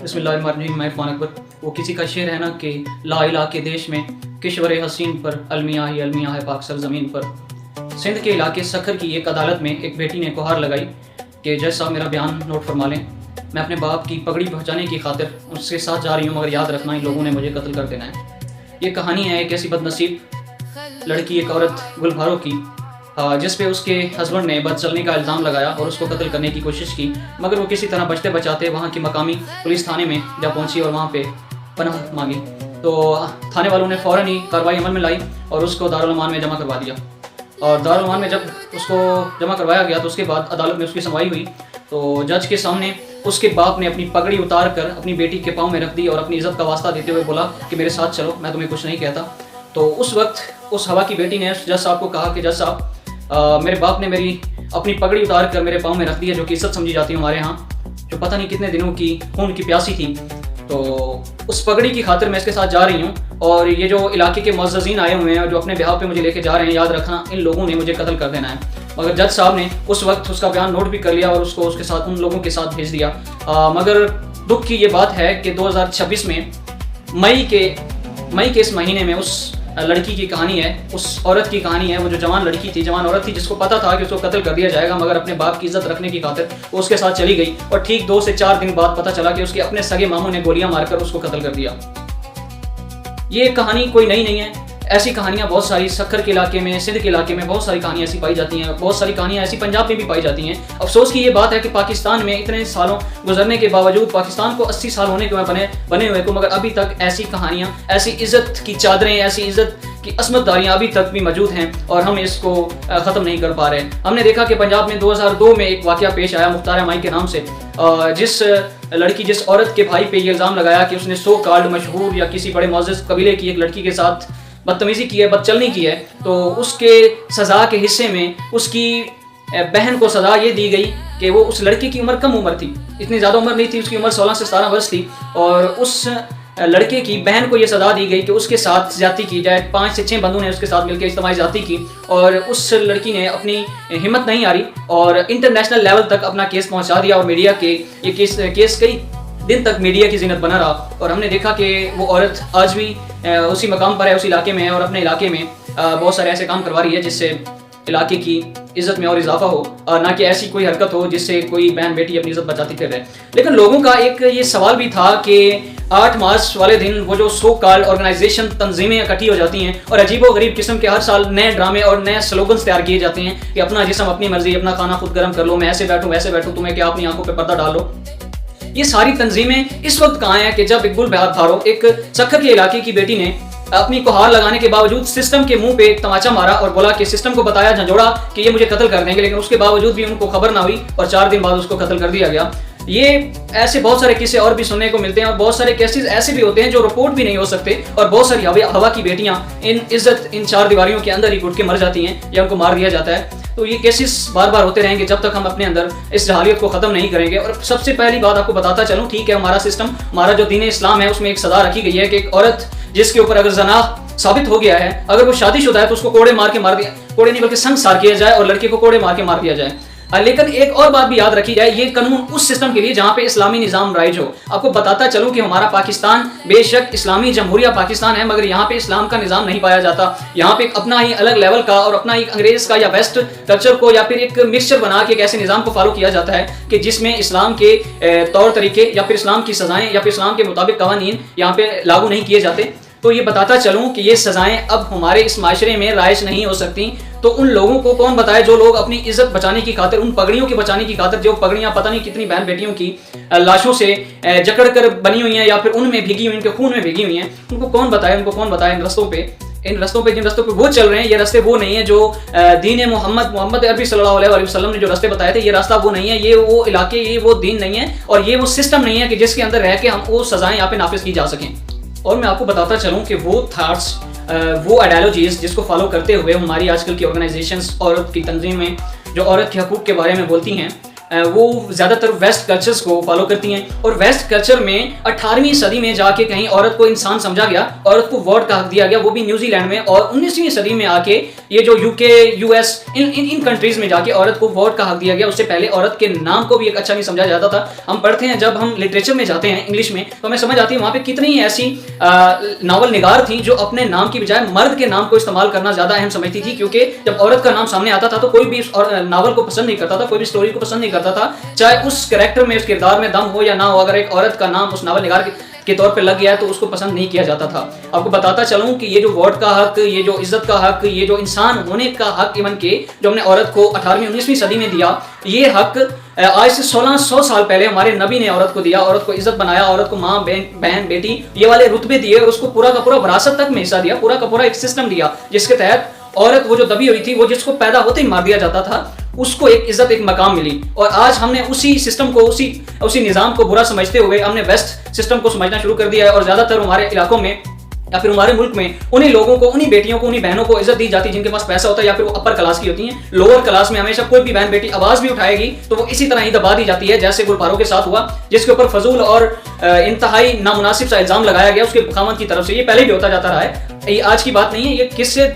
بسم اللہ الرحمن الرحیم. میں عرفان اکبر. وہ کسی کا شعر ہے نا کہ لا الہ کے دیش میں کشور حسین پر المیاں ہی المیاں ہے پاک سرزمین پر. سندھ کے علاقے سکھر کی ایک عدالت میں ایک بیٹی نے گہار لگائی کہ جج صاحب میرا بیان نوٹ فرما لیں. میں اپنے باپ کی پگڑی بچانے کی خاطر اس کے ساتھ جا رہی ہوں، مگر یاد رکھنا ان لوگوں نے مجھے قتل کر دینا ہے. یہ کہانی ہے ایک ایسی بد نصیب لڑکی، ایک عورت گلبھارو کی، جس پہ اس کے ہسبینڈ نے بد چلنے کا الزام لگایا اور اس کو قتل کرنے کی کوشش کی، مگر وہ کسی طرح بچتے بچاتے وہاں کی مقامی پولیس تھانے میں جا پہنچی اور وہاں پہ پناہ مانگی. تو تھانے والوں نے فوراً ہی کارروائی عمل میں لائی اور اس کو دارالمان میں جمع کروا دیا. اور دارالمان میں جب اس کو جمع کروایا گیا تو اس کے بعد عدالت میں اس کی سنوائی ہوئی تو جج کے سامنے اس کے باپ نے اپنی پگڑی اتار کر اپنی بیٹی کے پاؤں میں رکھ دی اور اپنی عزت کا واسطہ دیتے ہوئے بولا کہ میرے ساتھ چلو، میں تمہیں کچھ نہیں کہتا. تو اس وقت اس ہوا کی بیٹی نے جج صاحب کو کہا کہ جج صاحب میرے باپ نے میری اپنی پگڑی اتار کر میرے پاؤں میں رکھ دی ہے، جو کہ عزت سمجھی جاتی ہے ہمارے ہاں، جو پتہ نہیں کتنے دنوں کی خون کی پیاسی تھی. تو اس پگڑی کی خاطر میں اس کے ساتھ جا رہی ہوں اور یہ جو علاقے کے معززین آئے ہوئے ہیں جو اپنے بہاؤ پہ مجھے لے کے جا رہے ہیں، یاد رکھنا ان لوگوں نے مجھے قتل کر دینا ہے. مگر جج صاحب نے اس وقت اس کا بیان نوٹ بھی کر لیا اور اس کو اس کے ساتھ ان لوگوں کے ساتھ بھیج دیا. مگر دکھ کی یہ بات ہے کہ 2026 میں مئی کے اس مہینے میں اس لڑکی کی کہانی ہے، اس عورت کی کہانی ہے. وہ جو جوان لڑکی تھی، جوان عورت تھی، جس کو پتا تھا کہ اس کو قتل کر دیا جائے گا، مگر اپنے باپ کی عزت رکھنے کی خاطر وہ اس کے ساتھ چلی گئی اور ٹھیک 2 سے 4 دن بعد پتا چلا کہ اس کے اپنے سگے ماموں نے گولیاں مار کر اس کو قتل کر دیا. یہ کہانی کوئی نئی نہیں ہے، ایسی کہانیاں بہت ساری سکھر کے علاقے میں، سندھ کے علاقے میں بہت ساری کہانیاں ایسی پائی جاتی ہیں. بہت ساری کہانیاں ایسی پنجاب میں بھی پائی جاتی ہیں. افسوس کی یہ بات ہے کہ پاکستان میں اتنے سالوں گزرنے کے باوجود، پاکستان کو 80 سال ہونے کے بنے ہوئے کو، مگر ابھی تک ایسی کہانیاں، ایسی عزت کی چادریں، ایسی عزت کی عصمت داریاں ابھی تک بھی موجود ہیں اور ہم اس کو ختم نہیں کر پا رہے. ہم نے دیکھا کہ پنجاب میں 2002 میں ایک واقعہ پیش آیا مختار مائی کے نام سے، جس عورت کے بھائی پہ یہ الزام لگایا کہ اس نے سو کالڈ مشہور یا کسی بڑے معزز قبیلے کی ایک لڑکی کے ساتھ بدتمیزی کی ہے، بدچلنی کی ہے. تو اس کے سزا کے حصے میں اس کی بہن کو سزا یہ دی گئی کہ وہ، اس لڑکی کی عمر کم عمر تھی، اتنی زیادہ عمر نہیں تھی، اس کی عمر 16 سے 17 برس تھی، اور اس لڑکے کی بہن کو یہ سزا دی گئی کہ اس کے ساتھ زیادتی کی جائے. 5 سے 6 بندوں نے اس کے ساتھ مل کے اجتماعی زیادتی کی اور اس لڑکی نے اپنی ہمت نہیں ہاری اور انٹرنیشنل لیول تک اپنا کیس پہنچا دیا اور میڈیا کے یہ کیس کئی دن تک میڈیا کی زینت بنا رہا. اور ہم نے دیکھا کہ وہ عورت آج بھی اسی مقام پر ہے، اسی علاقے میں ہے اور اپنے علاقے میں بہت سارے ایسے کام کروا رہی ہے جس سے علاقے کی عزت میں اور اضافہ ہو، اور نہ کہ ایسی کوئی حرکت ہو جس سے کوئی بہن بیٹی اپنی عزت بچاتی پھر رہے. لیکن لوگوں کا ایک یہ سوال بھی تھا کہ 8 مارچ والے دن وہ جو سو کال آرگنائزیشن تنظیمیں اکٹھی ہو جاتی ہیں اور عجیب و غریب قسم کے ہر سال نئے ڈرامے اور نئے سلوگنز تیار کیے جاتے ہیں کہ اپنا جسم اپنی مرضی، اپنا کھانا خود گرم کر لو، میں ایسے بیٹھوں ویسے بیٹھوں، تمہیں کیا، اپنی آنکھوں پہ پردہ ڈال لو. یہ ساری تنظیمیں اس وقت کہاں ہیں کہ جب اقبال بہادر، ایک سکھر کے علاقے کی بیٹی نے اپنی کوہار لگانے کے باوجود سسٹم کے منہ پہ ایک تماچا مارا اور بولا کہ سسٹم کو بتایا جھنجھوڑا کہ یہ مجھے قتل کر دیں گے، لیکن اس کے باوجود بھی ان کو خبر نہ ہوئی اور 4 دن بعد اس کو قتل کر دیا گیا. یہ ایسے بہت سارے قصے اور بھی سننے کو ملتے ہیں اور بہت سارے کیسز ایسے بھی ہوتے ہیں جو رپورٹ بھی نہیں ہو سکتے اور بہت ساری ہوا کی بیٹیاں ان 4 دیواریوں کے اندر ہی گھٹ کے مر جاتی ہیں یا ان کو مار دیا جاتا ہے. تو یہ کیسز بار بار ہوتے رہیں گے جب تک ہم اپنے اندر اس جہالیت کو ختم نہیں کریں گے. اور سب سے پہلی بات آپ کو بتاتا چلوں، ٹھیک ہے، ہمارا سسٹم، ہمارا جو دین اسلام ہے، اس میں ایک سزا رکھی گئی ہے کہ ایک عورت جس کے اوپر اگر زنا ثابت ہو گیا ہے، اگر وہ شادی شدہ ہے تو اس کو کوڑے نہیں بلکہ سنگسار کیا جائے اور لڑکے کو کوڑے مار کے مار دیا جائے. لیکن ایک اور بات بھی یاد رکھی جائے، یہ قانون اس سسٹم کے لیے جہاں پہ اسلامی نظام رائج ہو. آپ کو بتاتا چلوں کہ ہمارا پاکستان بے شک اسلامی جمہوریہ پاکستان ہے، مگر یہاں پہ اسلام کا نظام نہیں پایا جاتا. یہاں پہ اپنا ہی الگ لیول کا اور اپنا ہی انگریز کا یا ویسٹ کلچر کو یا پھر ایک مکسچر بنا کے ایک ایسے نظام کو فالو کیا جاتا ہے کہ جس میں اسلام کے طور طریقے یا پھر اسلام کی سزائیں یا پھر اسلام کے مطابق قوانین یہاں پہ لاگو نہیں کیے جاتے. تو یہ بتاتا چلوں کہ یہ سزائیں اب ہمارے اس معاشرے میں رائج نہیں ہو سکتی. تو ان لوگوں کو کون بتائے جو لوگ اپنی عزت بچانے کی خاطر، ان پگڑیوں کے بچانے کی خاطر، جو پگڑیاں پتہ نہیں کتنی بہن بیٹیوں کی لاشوں سے جکڑ کر بنی ہوئی ہیں یا پھر ان میں بھیگی ہوئی، ان کے خون میں بھیگی ہوئی ہیں، ان کو کون بتائے ان رستوں پہ جن رستوں پہ وہ چل رہے ہیں. یہ راستے وہ نہیں ہیں جو دین محمد عربی صلی اللہ علیہ وسلم نے جو راستے بتائے تھے. یہ راستہ وہ نہیں ہے، یہ وہ علاقے، یہ وہ دین نہیں ہے اور یہ وہ سسٹم نہیں ہے کہ جس کے اندر رہ کے ہم وہ سزائیں یہاں پہ نافذ کی جا سکیں. اور میں آپ کو بتاتا چلوں کہ وہ تھاٹس، وہ آئیڈیالوجیز جس کو فالو کرتے ہوئے ہماری آج کل کی آرگنائزیشنز، عورت کی تنظیمیں جو عورت کے حقوق کے بارے میں بولتی ہیں، وہ زیادہ تر ویسٹ کلچرز کو فالو کرتی ہیں، اور ویسٹ کلچر میں 18ویں صدی میں جا کے کہیں عورت کو انسان سمجھا گیا، عورت کو ووٹ کا حق دیا گیا، وہ بھی نیوزی لینڈ میں، اور 19ویں صدی میں آ کے یہ جو UK US ان کنٹریز میں جا کے عورت کو ووٹ کا حق دیا گیا۔ اس سے پہلے عورت کے نام کو بھی ایک اچھا نہیں سمجھا جاتا تھا۔ ہم پڑھتے ہیں جب ہم لٹریچر میں جاتے ہیں انگلش میں، تو ہمیں سمجھ آتی ہے وہاں پہ کتنی ایسی ناول نگار تھیں جو اپنے نام کی بجائے مرد کے نام کو استعمال کرنا زیادہ اہم سمجھتی تھی، کیونکہ جب عورت کا نام سامنے آتا تھا تو کوئی بھی اس ناول کو پسند نہیں کرتا تھا، کوئی بھی اسٹوری کو پسند نہیں کرتا تھا، چاہے اس کریکٹر میں اس کردار میں دم ہو یا نہ ہو، اگر ایک عورت کا نام اس ناول نگار کے طور پہ لگ گیا ہے تو اس کو پسند نہیں کیا جاتا تھا۔ آپ کو بتاتا چلوں کہ یہ جو ووٹ کا حق، یہ جو عزت کا حق، یہ جو انسان ہونے کا حق ایون کہ جو ہم نے عورت کو 18ویں 19ویں صدی میں دیا، یہ حق آج سے 1600 سال پہلے ہمارے نبی نے عورت کو دیا، عورت کو عزت بنایا، عورت کو ماں بہن بیٹی یہ والے رتبے دیے، اور اس کو پورا کا پورا وراثت تک میں حصہ دیا، پورا کا پورا ایک سسٹم دیا جس کے تحت عورت وہ جو دبی ہوئی تھی، وہ جس کو پیدا ہوتے ہی مار دیا جاتا تھا، اس کو ایک عزت ایک مقام ملی۔ اور آج ہم نے اسی سسٹم کو اسی نظام کو برا سمجھتے ہوئے ہم نے ویسٹ سسٹم کو سمجھنا شروع کر دیا ہے، اور زیادہ تر ہمارے علاقوں میں یا پھر ہمارے ملک میں انہیں لوگوں کو، انہیں بیٹیوں کو، انہیں بہنوں کو عزت دی جاتی ہے جن کے پاس پیسہ ہوتا ہے یا پھر وہ اپر کلاس کی ہوتی ہیں۔ لوور کلاس میں ہمیشہ کوئی بھی بہن بیٹی آواز بھی اٹھائے گی تو وہ اسی طرح ہی دبا دی جاتی ہے جیسے گلپاروں کے ساتھ ہوا، جس کے اوپر فضول اور انتہائی نامناسب سا الزام لگایا گیا اس کے خاوند کی طرف سے۔ یہ پہلے بھی ہوتا جاتا رہا ہے، یہ آج کی بات نہیں ہے، یہ قصے،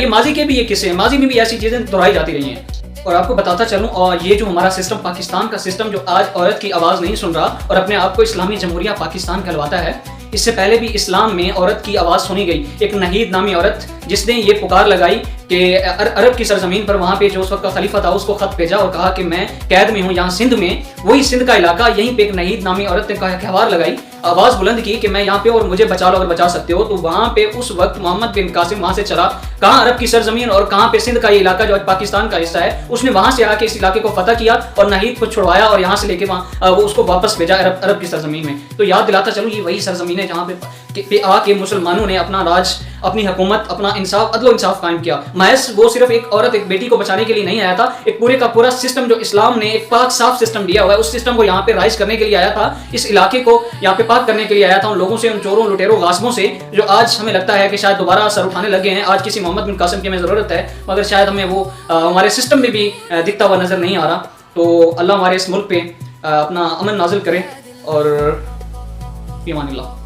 یہ ماضی کے بھی یہ قصے ہیں، ماضی میں بھی ایسی چیزیں دہرائی جاتی رہی ہیں۔ اور آپ کو بتاتا چلوں، اور یہ جو ہمارا سسٹم، پاکستان کا سسٹم جو آج عورت کی آواز نہیں سن رہا اور اپنے آپ کو اسلامی جمہوریہ پاکستان کہلواتا ہے، اس سے پہلے بھی اسلام میں عورت کی آواز سنی گئی۔ ایک نہید نامی عورت جس نے یہ پکار لگائی کہ عرب کی سرزمین پر، وہاں پہ جو اس وقت کا خلیفہ تھا اس کو خط بھیجا اور کہا کہ میں قید میں ہوں یہاں سندھ میں، وہی سندھ کا علاقہ، یہیں پہ ایک نہید نامی عورت نے کہوار لگائی، آواز بلند کی کہ میں یہاں پہ اور مجھے بچا لو اگر بچا سکتے ہو۔ تو وہاں پہ اس وقت محمد بن قاسم وہاں سے چلا، کہاں عرب کی سرزمین اور کہاں پہ سندھ کا یہ علاقہ جو پاکستان کا حصہ ہے، اس نے وہاں سے آ کے اس علاقے کو فتح کیا اور نہید کو چھڑوایا اور یہاں سے لے کے وہاں وہ اس کو واپس بھیجا عرب کی سرزمین میں۔ تو یاد دلاتا چلوں یہ وہی سرزمین ہے جہاں پہ آ کے مسلمانوں نے اپنا راج، اپنی حکومت، اپنا انصاف، عدل و انصاف قائم کیا۔ محض وہ صرف ایک عورت، ایک بیٹی کو بچانے کے لیے نہیں آیا تھا، ایک پورے کا پورا سسٹم جو اسلام نے ایک پاک صاف سسٹم دیا ہوا ہے، اس سسٹم کو یہاں پہ رائز کرنے کے لیے آیا تھا، اس علاقے کو یہاں پہ پاک کرنے کے لیے آیا تھا، ان لوگوں سے، ان چوروں، لٹیروں، غاصبوں سے جو آج ہمیں لگتا ہے کہ شاید دوبارہ سر اٹھانے لگے ہیں۔ آج کسی محمد بن قاسم کی ہمیں ضرورت ہے، مگر شاید ہمیں وہ ہمارے سسٹم میں بھی دکھتا ہوا نظر نہیں آ رہا۔ تو اللہ ہمارے اس ملک پہ اپنا امن نازل کرے، اور فی امان اللہ۔